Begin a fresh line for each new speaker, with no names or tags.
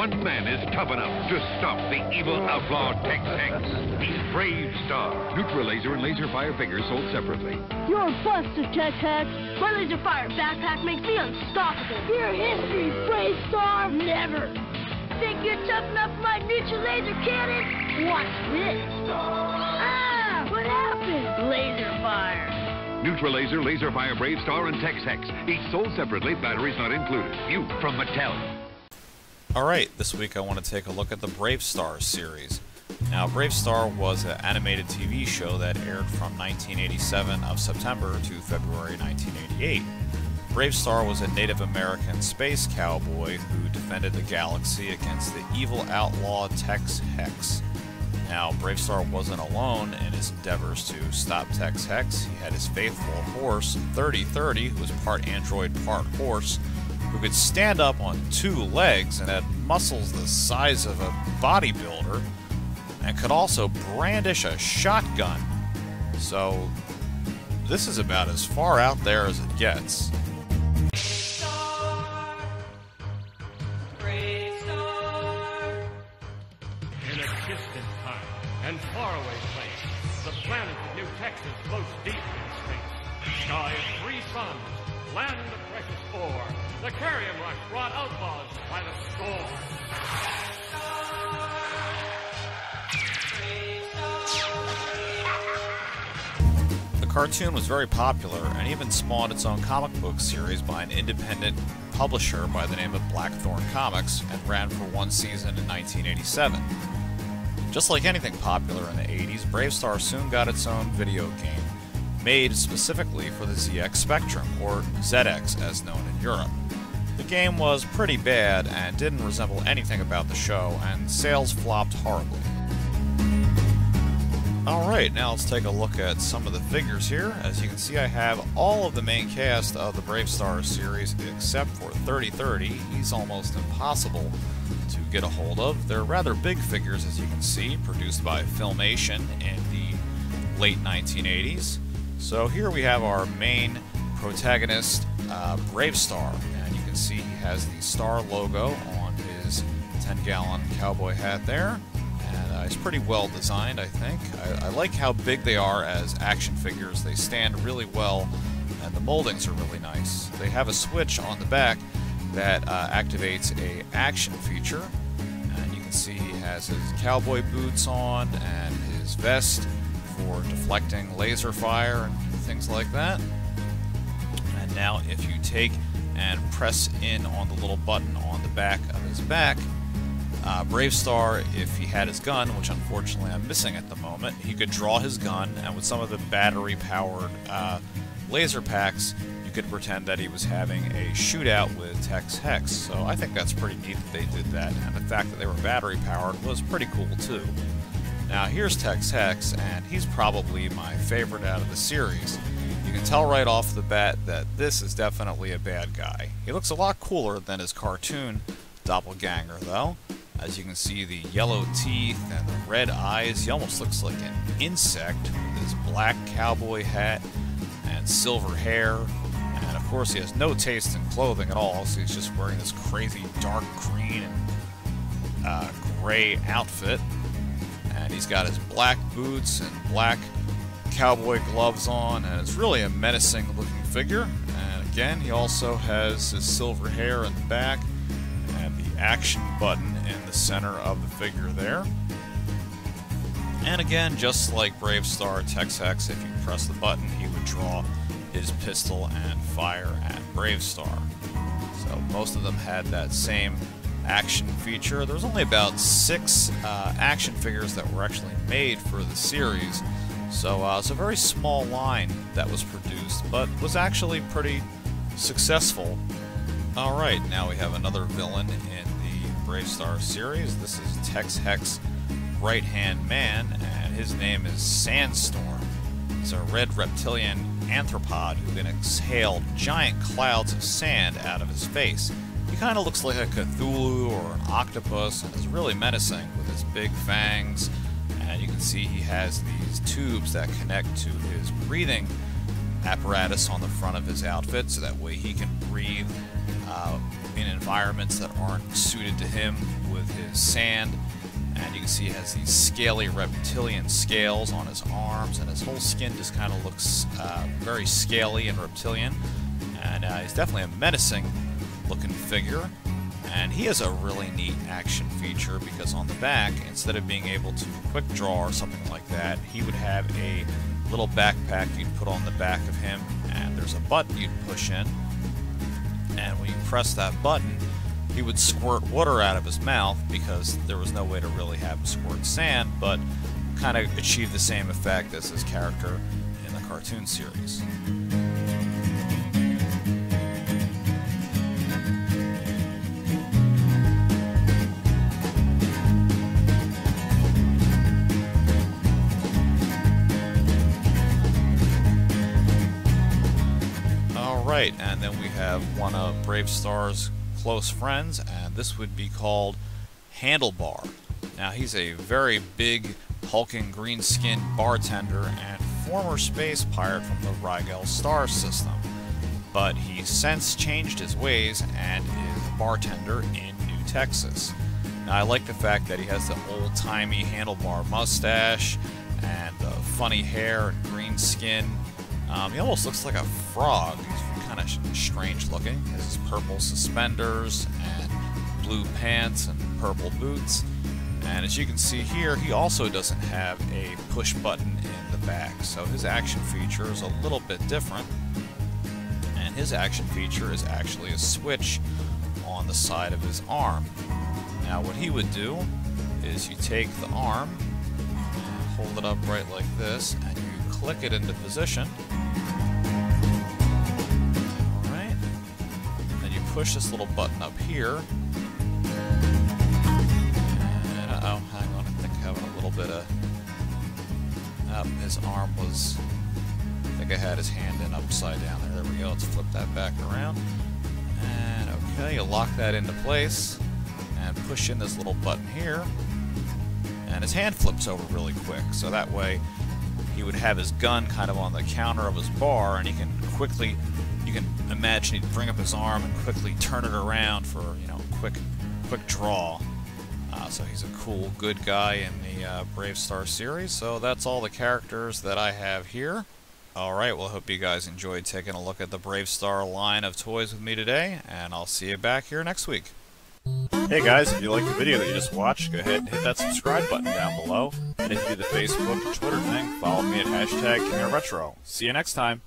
one man is tough enough to stop the evil outlaw Tex Hex. He's Bravestarr. Neutral laser and laser fire figures sold separately.
You're a buster, Tex Hex. My laser fire backpack makes me unstoppable. Your history, Bravestarr. Never. Think you're tough enough for my neutral laser cannon? Watch this. Ah! What happened? Laser fire.
Neutral laser, laser fire, Bravestarr, and Tex Hex. Each sold separately, batteries not included. View from Mattel.
Alright, this week I want to take a look at the Bravestarr series. Now, Bravestarr was an animated TV show that aired from 1987 of September to February 1988. Bravestarr was a Native American space cowboy who defended the galaxy against the evil outlaw Tex Hex. Now, Bravestarr wasn't alone in his endeavors to stop Tex Hex. He had his faithful horse, Thrity-Thirty, who was part android, part horse, who could stand up on two legs and had muscles the size of a bodybuilder, and could also brandish a shotgun. So, this is about as far out there as it gets.
In a distant time and faraway place, the planet of New Texas floats deep in space. Sky of three suns, land of precious ore. The carrion rush brought outlaws by the score.
The cartoon was very popular and even spawned its own comic book series by an independent publisher by the name of Blackthorn Comics and ran for one season in 1987. Just like anything popular in the 80s, Bravestarr soon got its own video game, made specifically for the ZX Spectrum, or ZX as known in Europe. The game was pretty bad and didn't resemble anything about the show, and sales flopped horribly. Alright, now let's take a look at some of the figures here. As you can see, I have all of the main cast of the Bravestarr series except for Thrity-Thirty. He's almost impossible to get a hold of. They're rather big figures, as you can see, produced by Filmation in the late 1980s. So here we have our main protagonist, Bravestarr, and you can see he has the star logo on his 10-gallon cowboy hat there. And it's pretty well designed, I think. I like how big they are as action figures. They stand really well, and the moldings are really nice. They have a switch on the back that activates a action feature, and you can see he has his cowboy boots on and his vest for deflecting laser fire and things like that. And now if you take and press in on the little button on the back of his back, Bravestarr, if he had his gun, which unfortunately I'm missing at the moment, he could draw his gun, and with some of the battery-powered laser packs, you could pretend that he was having a shootout with Tex Hex. So I think that's pretty neat that they did that, and the fact that they were battery-powered was pretty cool too. Now here's Tex Hex, and he's probably my favorite out of the series. You can tell right off the bat that this is definitely a bad guy. He looks a lot cooler than his cartoon doppelganger, though. As you can see, the yellow teeth and the red eyes. He almost looks like an insect with his black cowboy hat and silver hair. And of course, he has no taste in clothing at all, so he's just wearing this crazy dark green and gray outfit. And he's got his black boots and black cowboy gloves on, and it's really a menacing looking figure. And again, he also has his silver hair in the back and the action button in the center of the figure there. And again, just like Bravestarr, Tex Hex, if you press the button, he would draw his pistol and fire at Bravestarr. So most of them had that same action feature. There was only about 6 action figures that were actually made for the series, so it's a very small line that was produced, but was actually pretty successful. Alright, now we have another villain in the Bravestarr series. This is Tex Hex right-hand man, and his name is Sandstorm. He's a red reptilian anthropod who can exhale giant clouds of sand out of his face. He kind of looks like a Cthulhu or an octopus, and is really menacing with his big fangs. And you can see he has these tubes that connect to his breathing apparatus on the front of his outfit, so that way he can breathe in environments that aren't suited to him with his sand. And you can see he has these scaly reptilian scales on his arms, and his whole skin just kind of looks very scaly and reptilian. And he's definitely a menacing looking figure. And he has a really neat action feature because on the back, instead of being able to quick draw or something like that, he would have a little backpack you'd put on the back of him, and there's a button you'd push in, and when you press that button, he would squirt water out of his mouth because there was no way to really have him squirt sand, but kind of achieve the same effect as his character in the cartoon series. Right, and then we have one of Bravestarr's close friends, and this would be called Handlebar. Now, he's a very big, hulking, green-skinned bartender and former space pirate from the Rigel star system. But he's since changed his ways and is a bartender in New Texas. Now, I like the fact that he has the old-timey handlebar mustache and the funny hair and green skin. He almost looks like a frog. He's kind of strange looking. He has his purple suspenders and blue pants and purple boots. And as you can see here, he also doesn't have a push button in the back. So his action feature is a little bit different. And his action feature is actually a switch on the side of his arm. Now what he would do is you take the arm, and hold it upright like this, and you click it into position. Alright. Then you push this little button up here. And, uh-oh, hang on, I think having a little bit of... his arm was... I think I had his hand in upside down there. There we go. Let's flip that back around. And okay, you lock that into place and push in this little button here. And his hand flips over really quick. So that way he would have his gun kind of on the counter of his bar, and he can quickly, you can imagine he'd bring up his arm and quickly turn it around for, you know, quick draw. So he's a cool, good guy in the Bravestarr series. So that's all the characters that I have here. Alright, well, I hope you guys enjoyed taking a look at the Bravestarr line of toys with me today, and I'll see you back here next week. Hey guys, if you liked the video that you just watched, go ahead and hit that subscribe button down below. And if you do the Facebook or Twitter thing, follow me at #KingaRetro. See you next time.